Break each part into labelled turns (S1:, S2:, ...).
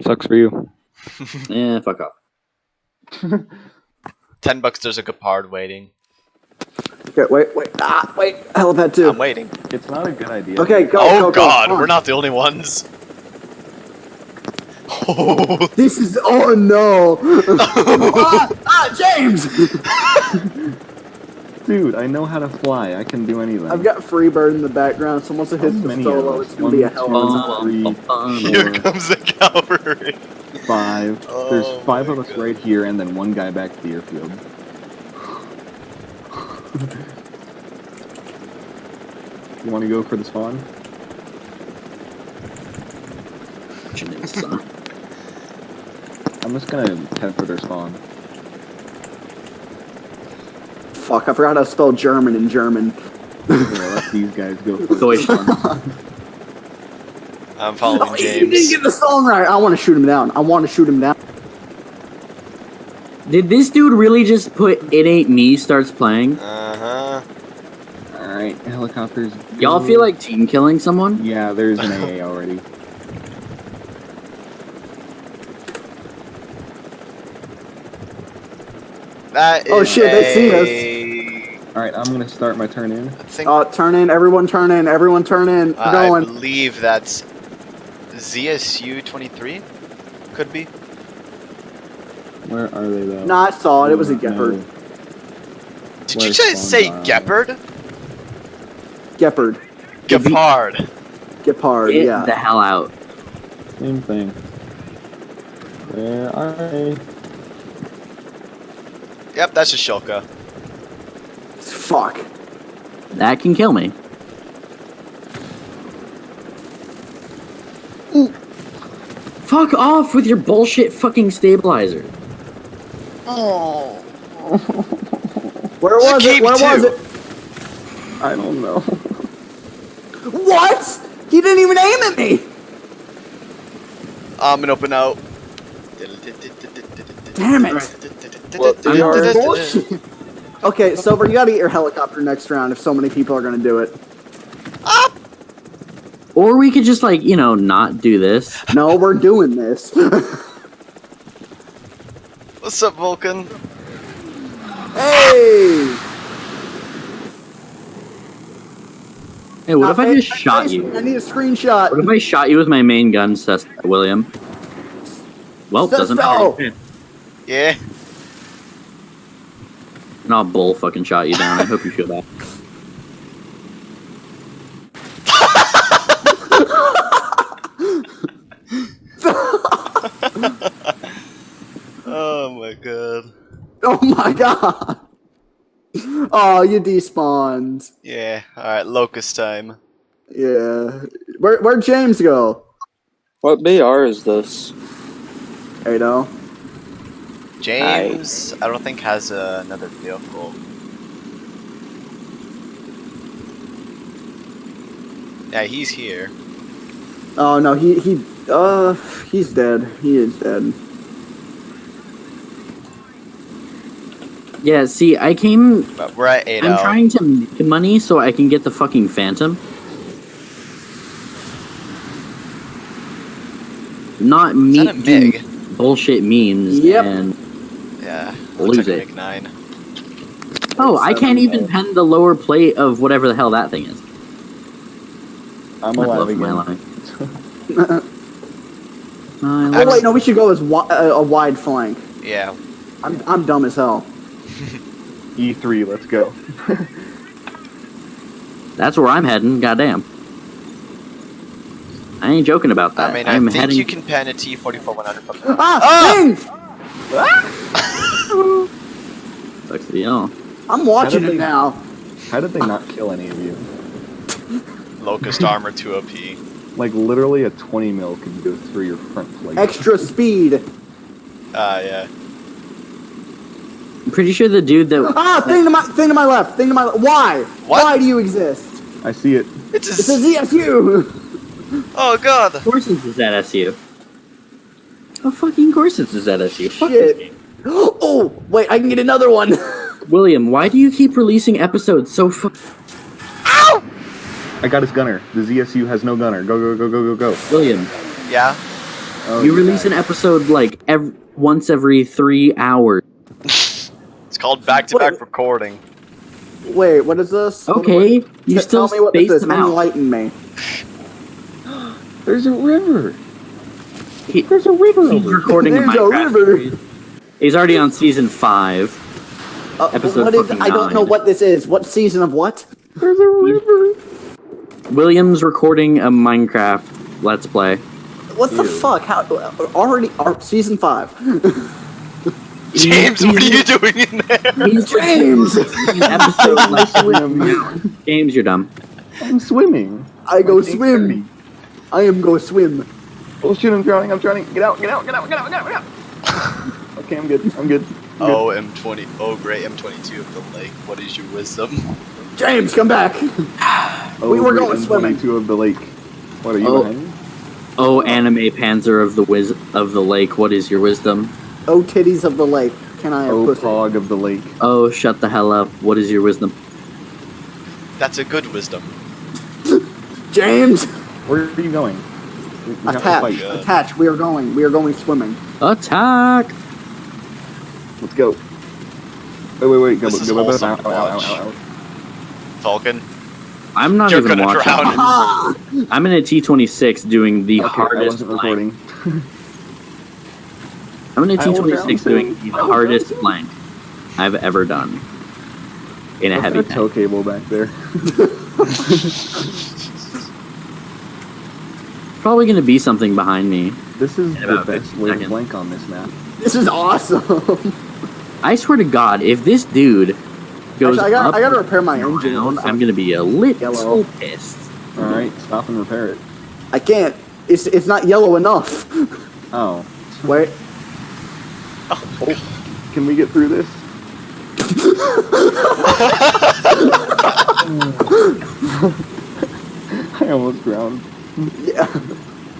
S1: Sucks for you.
S2: Yeah, fuck off.
S3: $10, there's a Gepard waiting.
S4: Okay, wait. Helipad 2.
S3: I'm waiting.
S1: It's not a good idea.
S4: Okay, go,
S3: Oh
S4: go,
S3: god,
S4: go.
S3: we're not the only ones. Oh,
S4: This is, oh no. James!
S1: Dude, I know how to fly. I can do anything.
S4: I've got Freebird in the background, so once it hits the solo, it's gonna be a hell of a time.
S3: here comes the cavalry.
S1: 5.
S3: Oh
S1: There's 5
S3: my
S1: of us
S3: God.
S1: right here, and then 1 guy back at the airfield. You want to go for the spawn? I'm just gonna head for their spawn.
S4: Fuck, I forgot how to spell German in German.
S1: Yeah, let these guys go first.
S2: Deutschland.
S3: I'm following
S4: You
S3: James.
S4: didn't get the song right. I want to shoot him down.
S2: Did this dude really just put "It Ain't Me" starts playing?
S3: Uh-huh.
S1: Alright, helicopters.
S2: Y'all feel like team killing someone?
S1: Yeah, there's an AA already.
S3: That
S4: Oh,
S3: is
S4: shit, they see
S1: Alright, I'm gonna start my turn in.
S3: I think
S4: Turn in, everyone turn in, everyone turn in. We're
S3: I
S4: going.
S3: believe that's ZSU 23. Could be.
S1: Where are they though?
S4: Nah, I saw it. It was a
S1: No.
S4: Gepard.
S3: Did you
S1: Where's
S3: just say
S1: Spawn?
S3: Gepard?
S4: Gepard.
S3: Gepard.
S4: Gepard,
S2: Get
S4: yeah.
S2: the hell out.
S1: Same thing. Where are they?
S3: Yep, that's a Shulka.
S4: Fuck.
S2: That can kill me. Fuck off with your bullshit fucking stabilizer.
S4: Where was it?
S3: cave
S4: Where was
S3: too.
S4: it?
S1: I don't know.
S4: What? He didn't even aim at me.
S3: I'm gonna open out.
S4: Damn it. Bullshit. Okay, Silver, you gotta get your helicopter next round if so many people are gonna do it.
S2: Or we could just, like, you know, not do this.
S4: No, we're doing this.
S3: What's up, Vulcan?
S4: Hey!
S2: Hey, what if I just shot you?
S4: I need a screenshot.
S2: What if I shot you with my main gun, William? Well, doesn't
S4: Sesto!
S2: matter.
S3: Yeah.
S2: And I'll bull fucking shot you down. I hope you feel that.
S3: Oh my god.
S4: Oh my god! Oh, you despawned.
S3: Yeah. All right. Locust time.
S4: Yeah. Where'd James go?
S5: What BR is this?
S4: Ado.
S3: James, I don't think has another vehicle. Yeah, he's here.
S4: Oh no, he's dead. He is dead.
S2: Yeah, see, I came...
S3: But we're at 8
S2: I'm trying to make money so I can get the fucking Phantom. Not
S3: Is that a
S2: meet
S3: MiG?
S2: bullshit memes
S4: Yep.
S2: and
S3: Yeah.
S2: lose
S3: Looks like
S2: it.
S3: a MiG-9.
S2: Oh, I can't even pen the lower plate of whatever the hell that thing is.
S1: I'm
S2: I
S1: alive
S2: love my
S1: again.
S2: life.
S4: Oh wait, no, we should go as a wide flank.
S3: Yeah.
S4: I'm dumb as hell.
S1: E3, let's go.
S2: That's where I'm heading, goddamn. I ain't joking about that.
S3: I mean,
S2: I'm
S3: I think
S2: heading...
S3: you can pen a T-44-100 from there.
S4: Ding!
S2: Sucks to be on.
S4: I'm watching
S1: How did
S4: it
S1: they-
S4: now.
S1: How did they not kill any of you?
S3: Locust armor 2 OP.
S1: Like, literally a 20 mil could go through your front plate.
S4: Extra speed.
S3: Yeah.
S2: I'm pretty sure the dude that...
S4: Thing to my left. Why?
S3: What?
S4: Why do you exist?
S1: I see it.
S4: It says ESU.
S3: Oh god.
S2: Of course it's ZSU. Of fucking course it's ZSU. Fuck
S4: Shit.
S2: this game.
S4: Oh, wait, I can get another one.
S2: William, why do you keep releasing episodes so
S4: Ow!
S1: I got his gunner. The ZSU has no gunner. Go, go, go, go, go, go.
S2: William,
S3: Yeah.
S1: Oh,
S2: You release an episode like once every 3 hours.
S3: It's called back-to-back recording.
S4: Wait, what is this?
S2: Okay, you still
S4: tell me what this
S2: spaced
S4: is.
S2: them out.
S4: Enlighten me.
S1: There's a river.
S2: There's a river. He's recording a
S4: There's a
S2: Minecraft
S4: river.
S2: series. He's already on season 5. Episode
S4: what is?
S2: fucking
S4: I don't know
S2: 9.
S4: what this is. What season of what?
S1: There's a river.
S2: William's recording a Minecraft Let's Play.
S4: What the fuck? How already? Season 5.
S3: James, what are you doing in there?
S2: He's
S4: James.
S2: episode like James, you're dumb.
S1: I'm swimming.
S4: I go
S1: My tank's
S4: swim.
S1: dirty.
S4: I am go swim.
S1: Oh shit! I'm drowning. I'm drowning. Get out! Get out! Get out! Get out! Get out! Get out! Okay, I'm good. I'm good.
S3: Oh, M20. Oh, great. M22 of the lake. What is your wisdom?
S4: James, come back.
S1: Oh,
S4: we were
S1: great,
S4: going swimming.
S1: 22 of the lake. What are you
S2: Oh.
S1: behind me?
S2: Oh, anime Panzer of the lake. What is your wisdom?
S4: Oh, titties of the lake. Can I have
S1: Oh,
S4: pussy?
S1: pog of the lake.
S2: Oh, shut the hell up. What is your wisdom?
S3: That's a good wisdom.
S4: James,
S1: Where are you going? We have to
S4: attach,
S1: fight.
S3: Good.
S4: attach. We are going swimming.
S2: Attack!
S1: Let's go. Wait. Go,
S3: This is
S1: go,
S3: wholesome
S1: ow,
S3: to
S1: ow, ow,
S3: watch.
S1: ow, ow.
S3: Falcon.
S2: I'm not
S3: You're
S2: even
S3: gonna
S2: watching.
S3: drown.
S4: Ah!
S2: I'm in a T26 doing the
S1: Okay, I
S2: hardest
S1: wasn't
S2: flank.
S1: recording.
S2: I'm in a
S1: I will drown
S2: T26 doing
S1: soon.
S2: the
S1: I will
S2: hardest
S1: drown soon.
S2: flank I've ever done in a
S1: What's
S2: heavy
S1: that tow
S2: tank.
S1: cable back there?
S2: Probably going to be something behind me.
S1: This is
S2: In
S1: the
S2: about
S1: best
S2: 50
S1: way to
S2: seconds.
S1: flank on this map.
S4: This is awesome.
S2: I swear to God, if this dude goes
S4: Actually,
S2: up
S4: I gotta repair my
S2: and
S4: engine.
S2: down, I'm going to be a little
S4: Yellow.
S2: pissed.
S1: Alright, stop and repair it.
S4: I can't. It's not yellow enough.
S1: Oh.
S4: Wait.
S1: Oh, can we get through this? I almost drowned.
S4: Yeah.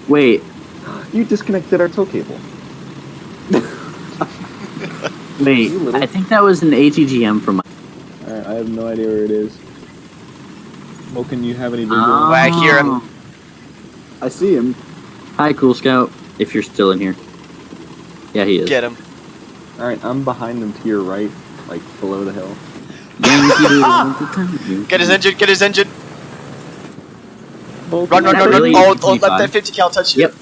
S2: Wait,
S1: You disconnected our tow cable.
S2: wait.
S1: You little-
S2: I think that was an ATGM from my...
S1: Alright, I have no idea where it is. Well, can you have any visual?
S2: Oh.
S3: I hear him.
S4: I see him.
S2: Hi, Cool Scout, if you're still in here. Yeah, he is.
S3: Get him.
S1: Alright, I'm behind them to your right, like below the hill.
S3: Get his engine. Get his engine.
S1: Well,
S3: Run, run,
S2: That
S3: run, run.
S2: really
S3: Oh,
S2: is
S3: let that
S2: 25.
S3: 50 cal touch you.
S2: Yep.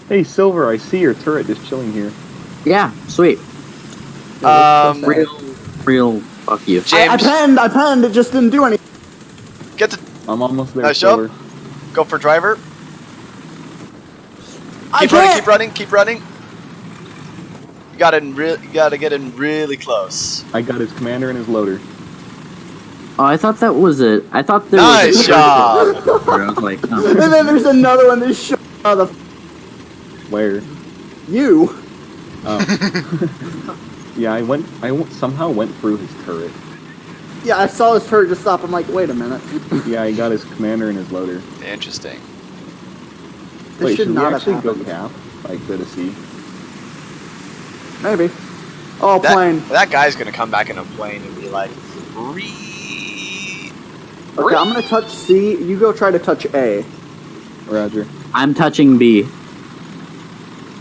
S1: Hey, Silver, I see your turret just chilling here.
S2: Yeah, sweet. Real, fuck you.
S4: I
S3: James,
S4: penned. It just didn't do anything.
S3: get the.
S1: I'm almost there,
S3: Nice job.
S1: Silver.
S3: Go for driver.
S4: I
S3: Keep running.
S4: can't.
S3: Keep running. Keep running. You gotta get in really close.
S1: I got his commander and his loader.
S2: Oh, I thought that was it. I thought there
S3: Nice
S2: was a
S3: job.
S2: I was like, oh.
S4: And then there's another one. This shit.
S1: Where?
S4: You.
S1: Oh. Yeah, I somehow went through his turret.
S4: Yeah, I saw his turret just stop. I'm like, wait a minute.
S1: Yeah, I got his commander and his loader.
S3: Interesting.
S4: This
S1: Wait,
S4: should
S1: should we
S4: not have
S1: actually go
S4: happened.
S1: cap? Like, go to sea?
S4: Maybe. Oh, plane.
S3: That guy's gonna come back in a plane and be like, "Breathe."
S4: Okay, I'm gonna touch C. You go try to touch A.
S1: Roger.
S2: I'm touching B.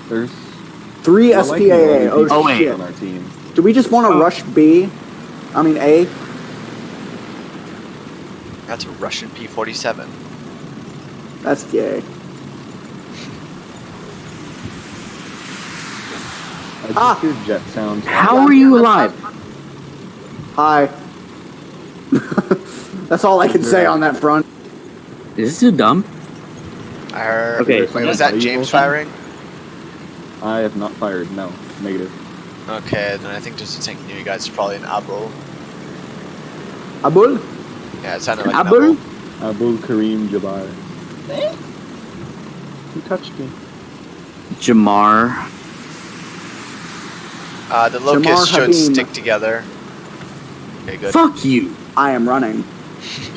S1: There's
S4: 3
S1: we're liking
S4: SPAA.
S1: all the
S4: Oh,
S2: Oh, wait.
S4: shit.
S1: on our team.
S4: Do we just want to rush B? I mean A.
S3: That's a Russian P-47.
S4: That's gay.
S1: I
S4: Ah!
S1: just hear jet sounds.
S2: How are you alive?
S4: Hi. That's all I can say on that front.
S2: Is this too dumb?
S3: I heard.
S2: Okay.
S3: Was that James firing?
S1: I have not fired. No, negative.
S3: Okay, then I think just a tank near you guys is probably an Abul.
S4: Abul?
S3: Yeah, it sounded like
S2: Abul?
S3: an Abul.
S1: Abul Kareem Jabbar. Who touched me?
S2: Jamar.
S3: The Locusts
S4: Jamar
S3: should
S4: Habib.
S3: stick together. Okay, good.
S2: Fuck you.
S4: I am running.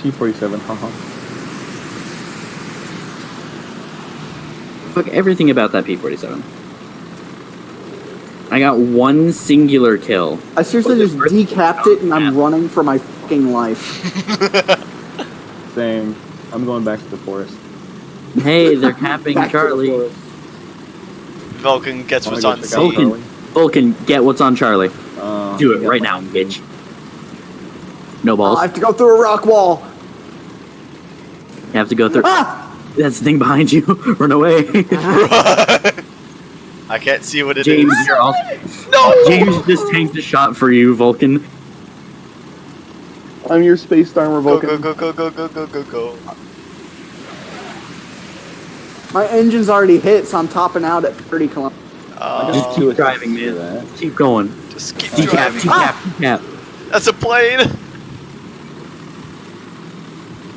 S1: P-47, haha.
S2: Fuck everything about that P-47. I got one singular kill.
S4: I seriously
S2: Was
S4: just
S2: it worth
S4: decapped it and I'm
S2: Yeah.
S4: running for my fucking life.
S1: Same. I'm going back to the forest.
S2: Hey, they're capping
S4: Back to the
S2: Charlie.
S4: forest.
S3: Vulcan gets what's on C.
S2: Vulcan, get what's on Charlie. Do it
S1: yeah,
S2: right now, bitch. No balls.
S4: I have to go through a rock wall.
S2: You have to go through.
S4: Ah!
S2: That's the thing behind you. Run away.
S3: I can't see what it
S2: James,
S3: is.
S2: you're off.
S3: No!
S2: James just tanked a shot for you, Vulcan.
S1: I'm your space armor,
S3: Go,
S1: Vulcan.
S3: go, go, go, go, go, go, go, go.
S4: My engine's already hit, so I'm topping out at 30 kilometers.
S2: Just keep driving, man. Keep going.
S3: Just keep
S2: Decap,
S3: driving.
S2: decap.
S3: That's a plane!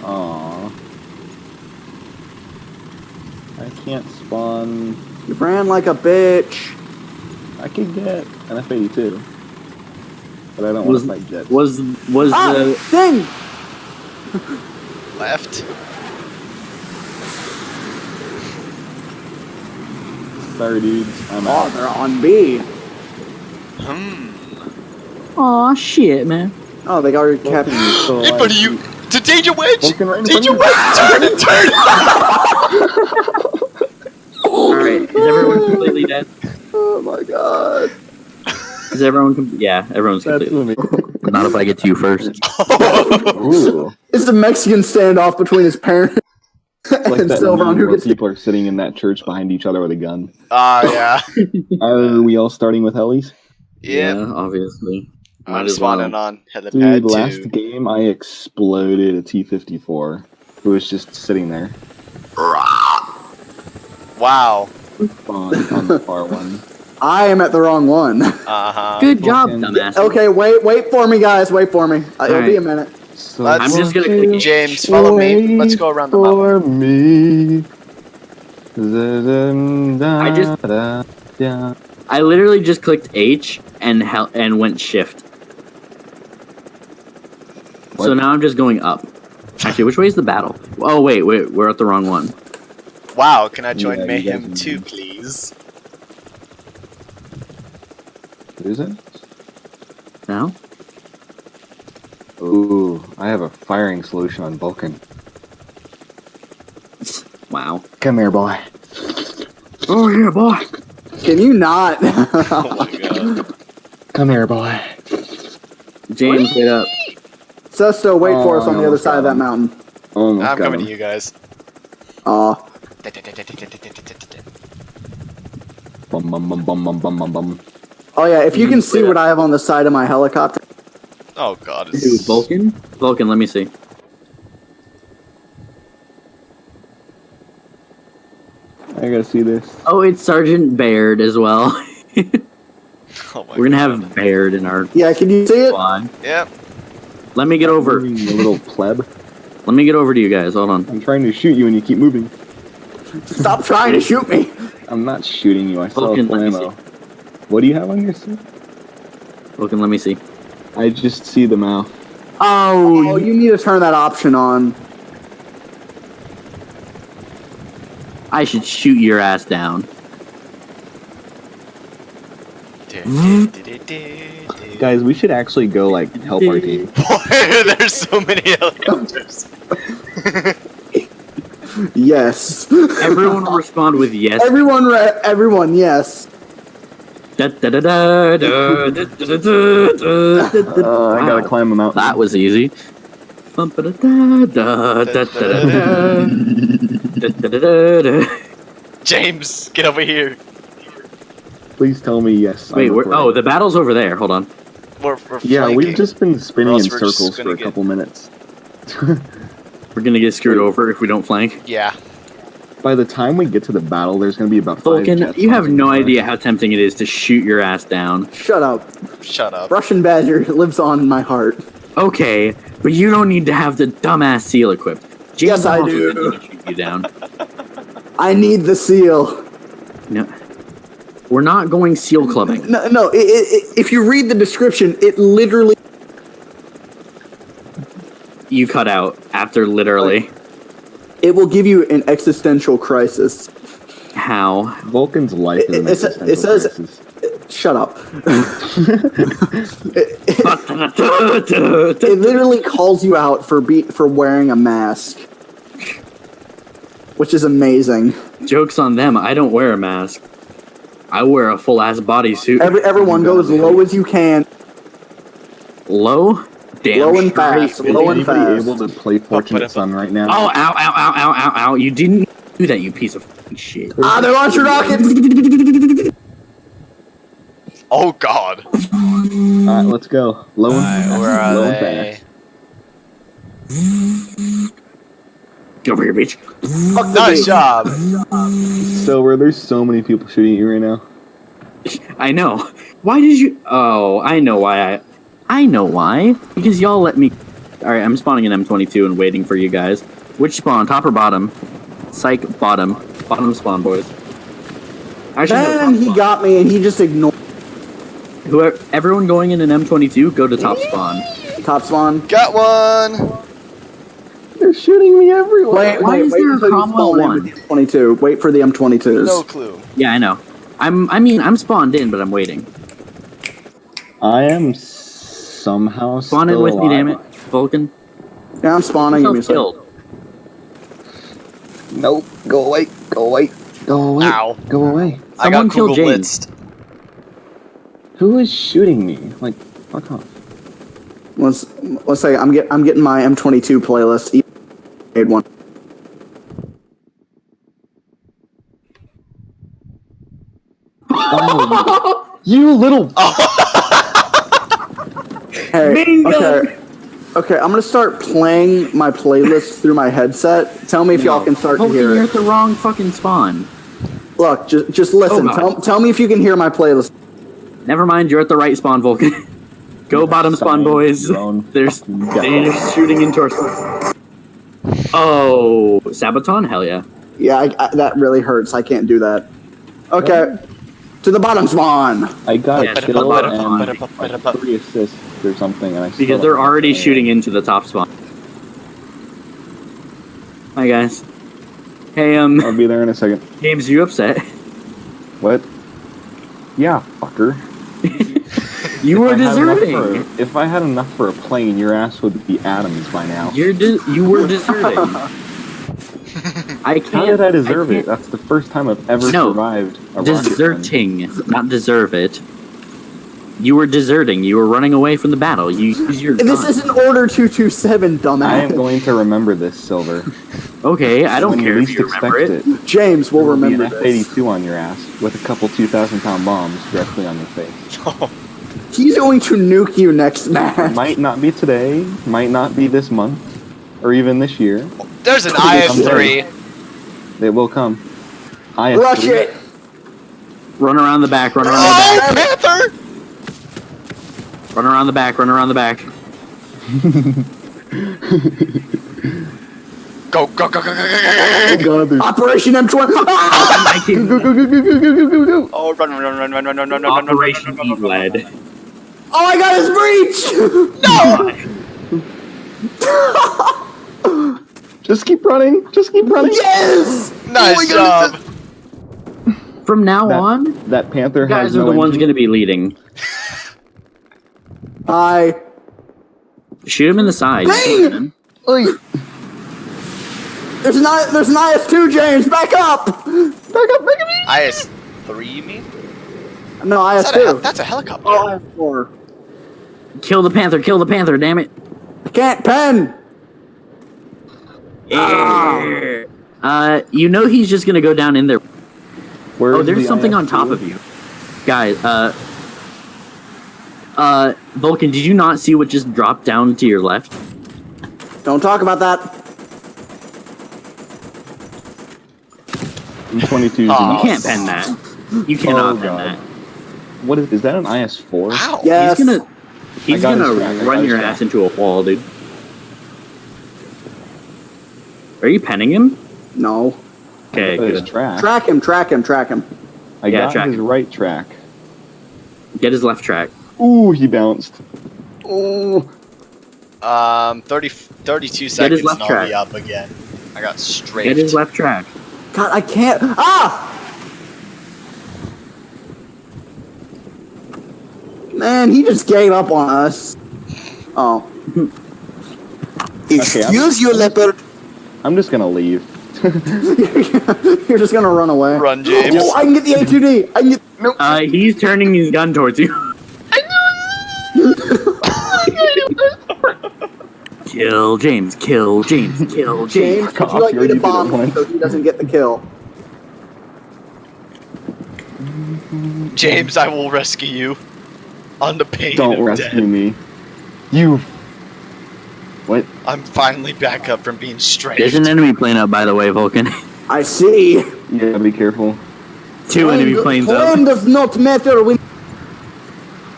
S1: Aww. I can't spawn.
S4: You ran like a bitch.
S1: I could get an F-82, but I don't want to fight jets.
S2: Was the
S4: Dang!
S3: Left.
S1: Sorry, dudes. I'm
S4: Oh,
S1: out.
S4: they're on B.
S2: Aw, shit, man.
S4: Oh, they already captured me.
S1: So
S3: Hey, buddy, you... To danger wedge!
S1: Vulcan right in
S3: Danger
S1: front of
S3: wedge! Turn!
S2: Alright, is everyone completely dead?
S1: Oh my god.
S2: Is everyone yeah, everyone's
S1: That's
S2: completely
S1: amazing.
S2: Not if I get to you first.
S1: Ooh.
S4: It's the Mexican standoff between his parents
S1: Like
S4: and
S1: that
S4: Silver on
S1: meme
S4: who
S1: where
S4: gets
S1: people are sitting in that church behind each other with a gun.
S3: Yeah.
S1: Are we all starting with helis?
S3: Yep.
S2: Yeah, obviously. Might
S3: I'm
S2: as
S3: spawning
S2: well.
S3: on helipad
S1: Dude,
S3: 2.
S1: last game I exploded a T-54 who was just sitting there
S3: Wow.
S1: on the far one.
S4: I am at the wrong one.
S3: Uh-huh.
S2: Good job,
S1: Vulcan.
S2: dumbass.
S4: Okay, wait for me, guys. Wait for me. It'll be a minute.
S1: So
S3: Let's-
S2: I'm just gonna click
S3: James, follow me. Let's go around the map.
S1: for me.
S2: I literally just clicked H and went shift. So
S1: What?
S2: now I'm just going up. Actually, which way is the battle? Oh wait, we're at the wrong one.
S3: Wow, can I join
S1: Yeah, you guys
S3: MaYhM
S1: are
S3: 2,
S1: mean.
S3: please?
S1: Is it?
S2: Now?
S1: Ooh, I have a firing solution on Vulcan.
S2: Wow.
S1: Come here, boy.
S2: Oh yeah, boy.
S4: Can you not?
S3: Oh my god.
S1: Come here, boy.
S2: James, get up.
S4: Sesto, wait for us on
S1: I
S4: the other
S1: almost
S4: side of
S1: got
S4: that
S1: him.
S4: mountain.
S1: Almost
S3: I'm
S1: got
S3: coming
S1: him.
S3: to you guys.
S4: Aw.
S1: Bum bum bum bum bum bum bum bum.
S4: Oh yeah, if you can see what I have on the side of my helicopter.
S3: Oh god.
S2: Dude, Vulcan? Vulcan, let me see.
S1: I gotta see this.
S2: Oh, it's Sergeant Baird as well.
S3: Oh my
S2: We're gonna
S3: god.
S2: have Baird in our
S4: Yeah, can you see it?
S2: squad.
S3: Yep.
S2: Let me get over.
S1: You little pleb.
S2: Let me get over to you guys. Hold on.
S1: I'm trying to shoot you and you keep moving.
S4: Stop trying to shoot me.
S1: I'm not shooting you. I still
S2: Vulcan,
S1: have full
S2: let me
S1: ammo. What do you have on your suit?
S2: Vulcan, let me see.
S1: I just see the mouth.
S4: Oh, you need to turn that option on.
S2: I should shoot your ass down.
S1: Guys, we should actually go like help our team.
S3: There's so many helicopters.
S4: Yes.
S2: Everyone will respond with yes.
S4: Everyone, yes.
S2: Da, da, da, da, da, da, da, da, da, da.
S1: I gotta climb them out.
S2: That was easy. Bum, ba, da, da, da, da, da, da, da, da, da, da.
S3: James, get over here.
S1: Please tell me yes. I'm
S2: Wait,
S1: recording.
S2: the battle's over there. Hold on.
S3: We're
S1: Yeah,
S3: flanking.
S1: we've just been spinning
S3: Or
S1: in
S3: else we're just
S1: circles
S3: gonna
S1: for a
S3: get-
S1: couple minutes.
S2: We're gonna get screwed over if we don't flank.
S3: Yeah.
S1: By the time we get to the battle, there's gonna be about 5
S2: Vulcan,
S1: jets
S2: you have
S1: hunting
S2: no
S1: for us.
S2: idea how tempting it is to shoot your ass down.
S4: Shut up.
S3: Shut up.
S4: Russian Badger lives on in my heart.
S2: Okay, but you don't need to have the dumbass seal equipped.
S4: Yes, I
S2: James
S4: do.
S2: is gonna shoot you down.
S4: I need the seal.
S2: No, we're not going seal clubbing.
S4: No, if you read the description, it literally...
S2: You cut out after literally.
S4: It will give you an existential crisis.
S2: How?
S1: Vulcan's life is an
S4: It
S1: existential
S4: says-
S1: crisis.
S4: Shut up. It literally calls you out for wearing a mask. Which is amazing.
S2: Joke's on them. I don't wear a mask. I wear a full ass bodysuit.
S4: Everyone go as low as you can.
S2: Low? Damn.
S4: Low and fast.
S1: Is
S4: Low and
S1: anybody
S4: fast.
S1: able to play Fortunate Son right now?
S2: Oh, ow, ow, ow, ow, ow, ow. You didn't do that, you piece of fucking shit.
S4: Ah, they're launching rockets!
S3: Oh God.
S1: Alright, let's go. Low and
S3: Where are
S1: low and
S3: they?
S1: fast.
S2: Get over here, bitch.
S4: Fuck the
S3: Nice
S4: beat.
S3: job.
S1: Silver, there's so many people shooting at you right now.
S2: I know. Why did you... Oh, I know why I know why. Because y'all let me... Alright, I'm spawning an M22 and waiting for you guys. Which spawn? Top or bottom? Psych, bottom. Bottom spawn, boys. Actually, no,
S4: Man,
S2: top
S4: he
S2: spawn.
S4: got me and he just ignored.
S2: Whoever, everyone going in an M22, go to top spawn.
S4: Top spawn.
S3: Got one.
S1: They're shooting me everywhere.
S2: Why is there a
S4: until you
S2: Cromwell
S4: spawn in
S2: one?
S4: with the M22. Wait for the M22s.
S3: No clue.
S2: Yeah, I know. I'm spawned in, but I'm waiting.
S1: I am somehow
S2: Spawn in
S1: still
S2: with me,
S1: alive.
S2: damn it. Vulcan.
S4: Yeah, I'm spawning. Give me a second.
S2: Killed.
S1: Nope. Go away. Go away. Go away.
S3: Ow.
S1: Go away.
S3: I
S2: Someone
S3: got
S2: killed
S3: Google
S2: James.
S3: blitzed.
S1: Who is shooting me? Like, fuck off.
S4: Let's say I'm getting my M22 playlist. Made one.
S1: Oh, you little.
S4: Hey,
S2: Bingo!
S4: okay. I'm gonna start playing my playlist through my headset. Tell me if y'all can start to
S2: Vulcan,
S4: hear
S2: you're
S4: it.
S2: at the wrong fucking spawn.
S4: Look, just listen.
S2: Oh, God.
S4: Tell me if you can hear my playlist.
S2: Never mind, you're at the right spawn, Vulcan. Go bottom spawn, boys.
S1: Your own
S2: There's
S1: fucking gut.
S2: they're shooting into our spawn. Oh, Sabaton? Hell yeah.
S4: Yeah, that really hurts. I can't do that. Okay, to the bottom spawn.
S1: I got
S2: Yeah,
S1: a kill
S2: but-
S1: and like 3 assists or something, and I still
S2: Because they're
S1: don't have
S2: already
S1: to-
S2: shooting into the top spawn. Hi, guys. Hey,
S1: I'll be there in a second.
S2: James, you upset?
S1: What? Yeah, fucker.
S2: You were
S1: If I had enough
S2: deserting.
S1: if I had enough for a plane, your ass would be atoms by now.
S2: You were deserting. I can't.
S1: How did I deserve
S2: can't-
S1: it? That's the first time I've ever
S2: No,
S1: survived a rocket run.
S2: Deserting, not deserve it. You were deserting. You were running away from the battle. You use your
S4: This
S2: gun.
S4: isn't Order 227, dumbass.
S1: I am going to remember this, Silver.
S2: Okay, I don't
S1: When
S2: care
S1: you
S2: if
S1: least
S2: you remember
S1: expect
S2: it.
S4: James will
S1: There will be an
S4: remember this.
S1: F-82 on your ass with a couple 2,000-pound bombs directly on your face.
S4: He's going to nuke you next match.
S1: Might not be today, might not be this month, or even this year.
S3: There's an
S1: Someday.
S3: IS-3.
S1: It will come. IS-3.
S4: Rush it.
S2: Run around the back. Run around the
S3: Oh,
S2: back.
S3: Panther!
S2: Run around the back. Run around the back.
S3: Go, go, go, go, go, go,
S1: Oh
S3: go, go.
S1: god, there's...
S4: Operation M20. Ah!
S2: I can
S1: Go, go, go, go, go, go, go, go, go!
S3: Oh, run, run, run, run, run, run, run, run, run,
S2: Operation
S3: run, run,
S2: Heat
S3: run, run, run.
S2: Lead.
S4: Oh, I got his breach.
S1: Just keep running, just keep running!
S4: Yes.
S3: Nice job.
S2: From now
S1: That-
S2: on,
S1: That Panther
S2: you guys
S1: has
S2: are
S1: no
S2: the ones
S1: engine.
S2: going to be leading. Shoot him in the side.
S4: Bang!
S1: Oi.
S4: There's an IS-2, James. Back up.
S1: Back up, back up!
S3: IS-3, you mean?
S4: No,
S3: Is that
S4: IS-2.
S3: that's a helicopter.
S4: Oh, IS-4.
S2: Kill the panther. Kill the panther. Damn it.
S4: I can't pen.
S2: You know he's just going to go down in there.
S1: Where's
S2: Oh, there's
S1: the
S2: something on
S1: IS-2?
S2: top of you. Guys, Vulcan, did you not see what just dropped down to your left?
S4: Don't talk about that.
S1: M22's
S3: Oh.
S2: You can't pen that. You cannot pen
S1: God.
S2: that.
S1: What is that an IS-4?
S3: Wow.
S4: Yes.
S2: He's
S1: got
S2: gonna
S1: his track, I got
S2: run
S1: his
S2: your
S1: track.
S2: ass into a wall, dude. Are you penning him?
S4: No.
S2: Okay,
S1: His
S2: good.
S1: track.
S4: Track him. Track him. Track him.
S1: I
S2: Yeah,
S1: got
S2: track
S1: his
S2: him.
S1: right track.
S2: Get his left track.
S1: Ooh, he bounced. Ooh.
S3: 32 seconds
S2: left
S3: and I'll
S2: track.
S3: be up again. I got straight.
S2: Get his left track.
S4: God, I can't. Ah! Man, he just gave up on us. Oh. Excuse you, leopard.
S1: I'm just gonna leave.
S4: You're just gonna run away.
S3: Run, James.
S4: Oh, I can get the A2D. I can get.
S1: Nope.
S2: He's turning his gun towards you. Kill James. Kill James. Kill James.
S4: James, would you like me to bomb him so he doesn't get the kill?
S3: James, I will rescue you. On the pain
S1: Don't
S3: of
S1: rescue
S3: death.
S1: me. You. What?
S3: I'm finally back up from being straight.
S2: There's an enemy plane up, by the way, Vulcan.
S4: I see.
S1: Yeah, be careful.
S2: Two enemy planes
S4: Plane
S2: up.
S4: does not matter.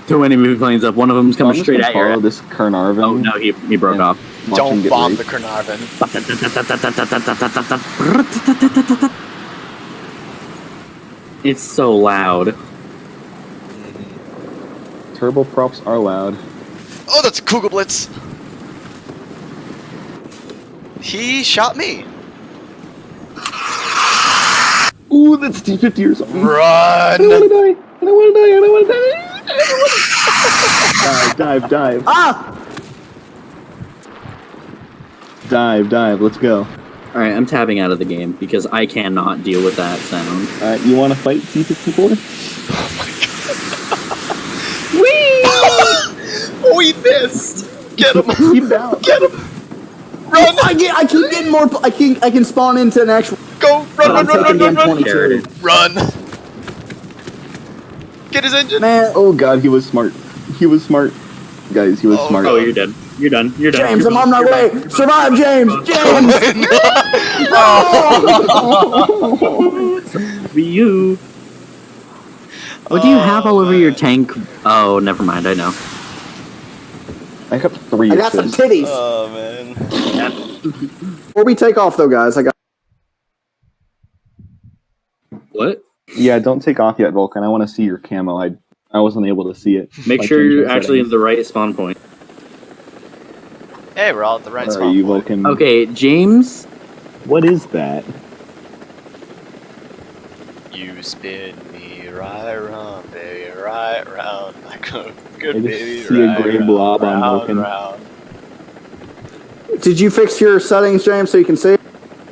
S2: Two enemy planes up. One of them's coming
S1: I'm just
S2: straight
S1: gonna
S2: at your
S1: follow
S2: ass.
S1: this Carnarvon.
S2: Oh, no, he broke
S1: Yeah.
S2: off.
S1: Watch him
S3: Don't
S1: get
S3: bomb the
S1: raped.
S3: Carnarvon.
S2: It's so loud.
S1: Turboprops are loud.
S3: Oh, that's a Kugel Blitz. He shot me.
S1: Ooh, that's T50 or something.
S3: Run.
S1: I don't wanna die. I don't wanna die. I don't wanna die. Dive.
S4: Ah!
S1: Dive. Let's go.
S2: Alright, I'm tabbing out of the game because I cannot deal with that sound.
S1: You want to fight T54?
S3: Oh, he missed. Get him.
S1: Keep down.
S3: Get him. Run.
S4: I keep getting more. I can spawn into an actual.
S3: Go.
S4: But I'm
S3: Run.
S4: taking the
S3: Run.
S4: M22.
S3: Run. Get his engine.
S4: Man,
S1: Oh god, he was smart. Guys, he was
S3: Oh,
S1: smart.
S2: Oh, you're dead. You're done.
S4: James, I'm on my way. Survive, James. James.
S2: Be you. What do you have all over your tank? Oh, never mind. I know.
S1: I got 3
S4: I got some
S1: assists.
S4: titties.
S3: Oh man.
S4: Before we take off, though, guys, I got.
S2: What?
S1: Yeah, don't take off yet, Vulcan. I want to see your camo. I wasn't able to see it.
S2: Make
S1: I
S2: sure
S1: changed
S2: you're
S1: my
S2: actually in
S1: settings.
S2: the right spawn point.
S3: Hey, we're all at the right
S1: Where
S3: spot.
S1: are you, Vulcan?
S2: Okay, James.
S1: What is that?
S3: You spin me right round, baby, right round, like a good
S1: I just
S3: baby.
S1: see a
S3: right
S1: gray
S3: round,
S1: blob on
S3: round,
S1: Vulcan.
S3: round.
S4: Did you fix your settings, James, so you can see?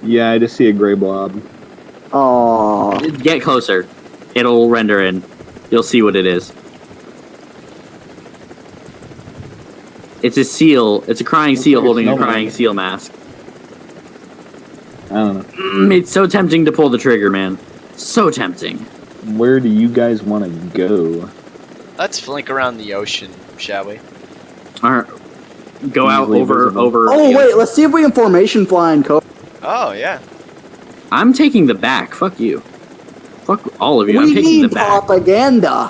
S1: Yeah, I just see a gray blob.
S4: Oh,
S2: Get closer. It'll render in. You'll see what it is. It's a seal. It's a crying seal
S1: like a
S2: holding a
S1: snowman.
S2: crying seal mask.
S1: I don't know.
S2: It's so tempting to pull the trigger, man. So tempting.
S1: Where do you guys want to go?
S3: Let's flink around the ocean, shall we?
S2: Alright. Go out
S1: Easily
S2: over.
S1: visible.
S4: oh wait, let's see if we can formation fly and cope.
S3: Oh yeah.
S2: I'm taking the back. Fuck you. Fuck all of you. I'm
S4: We
S2: taking the
S4: need
S2: back.
S4: propaganda.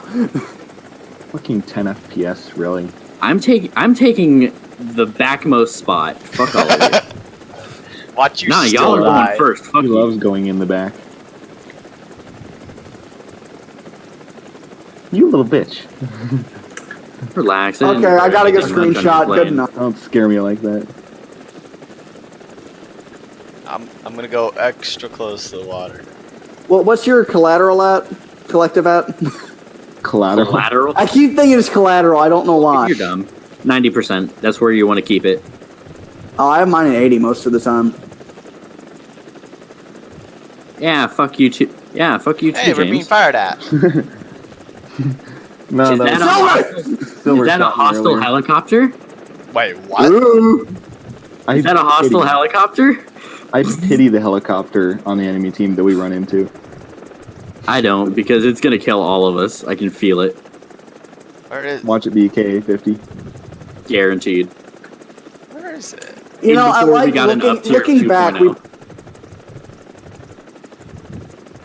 S1: Fucking 10 FPS, really?
S2: I'm taking the backmost spot. Fuck all of you.
S3: Watch you
S2: Nah,
S3: still
S2: y'all are
S3: die.
S2: going first. Fuck
S1: He
S2: you.
S1: loves going in the back. You little bitch.
S2: Relax.
S4: Okay, I gotta get a
S2: didn't lunch on your
S4: screenshot. Good
S2: plane.
S4: enough.
S1: Don't scare me like that.
S3: I'm gonna go extra close to the water.
S4: What's your collateral at? Collective at?
S1: Collateral.
S2: Collateral?
S4: I keep thinking it's collateral. I don't know why.
S2: You're dumb. 90%. That's where you want to keep it.
S4: Oh, I have mine at 80 most of the time.
S2: Yeah, fuck you too. Yeah, fuck you too,
S3: Hey, we're being
S2: James.
S3: fired at.
S1: No,
S2: Is
S1: that
S2: that
S1: was
S2: Is
S1: Silver
S2: that a
S1: shot me
S2: hostile
S1: earlier.
S2: helicopter?
S3: Wait, what?
S2: Is that a hostile helicopter?
S1: I pity the helicopter on the enemy team that we run into.
S2: I don't, because it's gonna kill all of us. I can feel it.
S3: Where is?
S1: Watch it be a KA-50.
S2: Guaranteed.
S3: Where is it?
S4: You know, I
S2: Before we
S4: like
S2: got an up tier
S4: looking back.
S2: 2.0.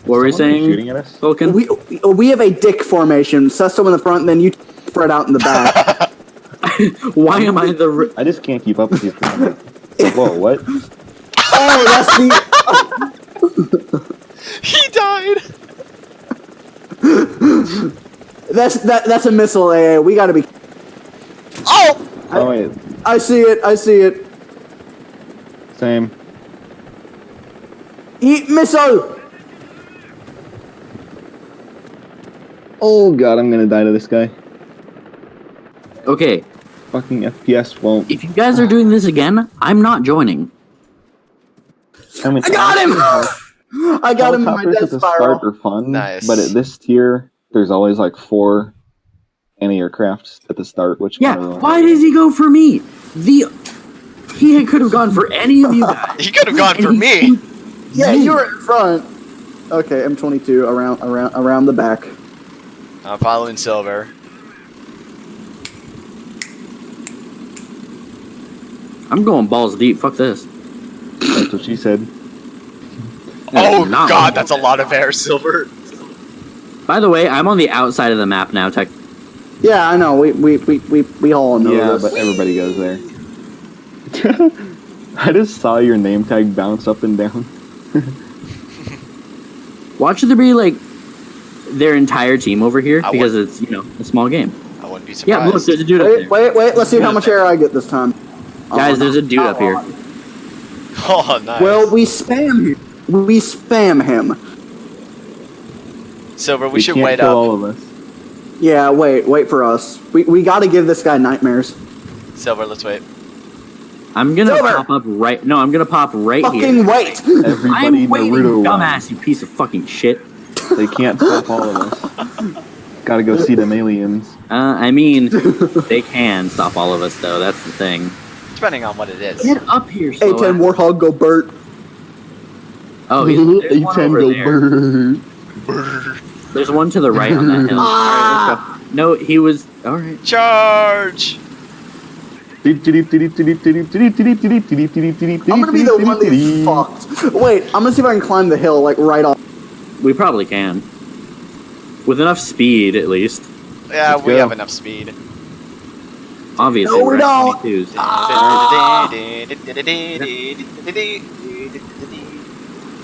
S2: What were you
S1: Someone shooting
S2: saying,
S1: at us?
S2: Vulcan?
S4: We have a dick formation. Sesto in the front, then you spread out in the back.
S2: Why am I the...
S1: I just can't keep up with you. Whoa, what?
S4: Oh, that's the.
S3: He died.
S4: That's a missile, AA. We gotta be.
S3: Oh!
S1: Oh, wait.
S4: I see it.
S1: Same.
S4: Eat missile.
S1: Oh, God, I'm gonna die to this guy.
S2: Okay,
S1: Fucking FPS won't.
S2: if you guys are doing this again, I'm not joining.
S1: I mean,
S4: I got him. I got him in my
S1: helicopters
S4: death
S1: at the
S4: spiral.
S1: start are fun,
S3: Nice.
S1: but at this tier, there's always like 4 anti-aircrafts at the start, which
S2: Yeah,
S1: kinda ruins
S2: why
S1: it.
S2: does he go for me? He could have gone for any of you guys.
S3: He could have gone
S2: And
S3: for
S2: he-
S3: me.
S4: Yeah, you were in front. Okay, M22 around the back.
S3: I'm following Silver.
S2: I'm going balls deep. Fuck this.
S1: That's what she said.
S3: Oh
S2: Not
S3: God,
S2: one.
S3: that's a lot of air, Silver.
S2: By the way, I'm on the outside of the map now. Tech.
S4: Yeah, I know. We all know
S1: Yeah,
S4: this.
S1: but everybody goes there. I just saw your name tag bounce up and down.
S2: Watch there be like their entire team over here
S3: I
S2: because it's a small game.
S3: I wouldn't be
S2: Yeah, look,
S3: surprised.
S2: there's a dude up there.
S4: Wait. Let's see how much air I get this time.
S2: Guys, there's a dude up here.
S3: Oh, nice.
S4: Well, we spam him. We spam him.
S3: Silver, we
S1: We
S3: should
S1: can't
S3: wait
S1: kill
S3: up.
S1: all of us.
S4: Yeah, wait for us. We got to give this guy nightmares.
S3: Silver, let's wait.
S2: I'm gonna
S4: Silver!
S2: pop up right. No, I'm gonna pop right
S4: Fucking
S2: here.
S4: wait.
S1: Everybody
S2: I'm waiting,
S1: Naruto
S2: dumbass, you piece of fucking shit.
S1: They can't stop all of us. Gotta go see them aliens.
S2: I mean, they can stop all of us though. That's the thing.
S3: Depending on what it is.
S2: Get up here, slow
S4: A10
S2: ass.
S4: Warthog, go Bert.
S2: Oh, there's one
S1: A10
S2: over
S1: go
S2: there.
S1: bird.
S2: There's one to the right on that hill. All right, let's go. No, he was all right.
S3: Charge!
S4: I'm gonna be the one that gets fucked. Wait, I'm gonna see if I can climb the hill, like, right off.
S2: We probably can, with enough speed at least.
S3: Yeah,
S1: Let's
S3: we
S1: go.
S3: have enough speed.
S2: Obviously,
S4: No, we
S2: we're at
S4: don't.
S2: 22s.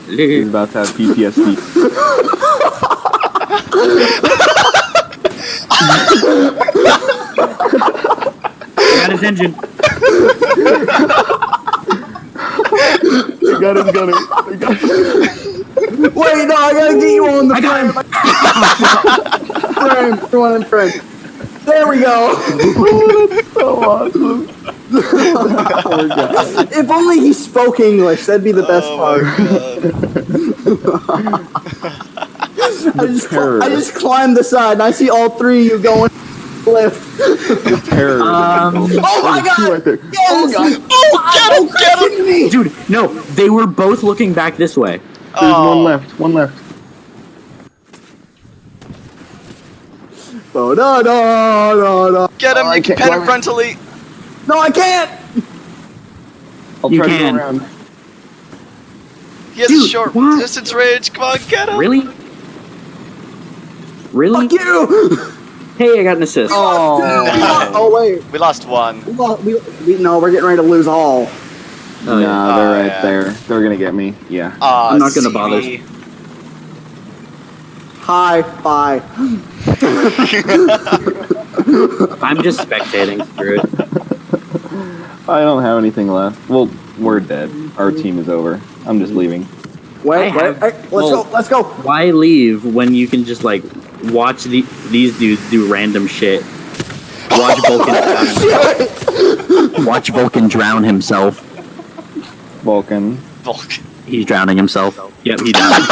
S1: He's about to have PTSD.
S2: Got his engine.
S1: They got him, got him.
S4: Wait, no, I gotta get you on the
S2: I got
S4: frame. Frame, everyone in frame. There we go.
S1: So awesome.
S4: If only he spoke English, that'd be the best
S3: Oh
S4: part.
S3: my God.
S4: I just climbed the side and I see all 3 of you going left.
S1: Terror.
S4: Oh my
S1: There's 2
S4: god!
S1: right there.
S4: Yes!
S3: Oh, get him!
S4: me!
S2: Dude, no, they were both looking back this way.
S1: There's one left. One left.
S4: Oh, no.
S3: Get him!
S1: Oh, I
S3: You can
S1: can't
S3: pet him
S1: climb it.
S3: frontally!
S4: No, I can't!
S1: I'll
S2: You
S1: try to
S2: can.
S1: go around.
S3: He has
S2: Dude,
S3: a short
S2: what?
S3: distance range. Come on, get him!
S2: Really? Really?
S4: Fuck you!
S2: Hey, I got an assist.
S1: Oh.
S4: Oh, wait.
S3: We lost one.
S4: No, we're getting ready to lose all.
S2: Oh,
S1: Nah,
S2: yeah.
S1: they're right
S3: yeah.
S1: there. They're gonna get me. Yeah.
S2: I'm not gonna bother.
S3: CV.
S4: Hi, bye.
S2: I'm just spectating. Screw it.
S1: I don't have anything left. Well, we're dead. Our team is over. I'm just leaving.
S4: Wait, let's go.
S2: Why leave when you can just like watch these dudes do random shit? Watch Vulcan drown. Watch Vulcan drown himself.
S1: Vulcan.
S3: Vulcan.
S2: He's drowning himself. Yep, he died.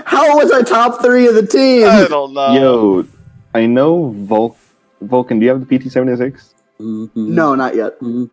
S4: How was I top 3 of the team?
S3: I don't know.
S1: Yo, I know Vulcan. Do you have the PT-76?
S4: No, not yet.
S2: Mhm.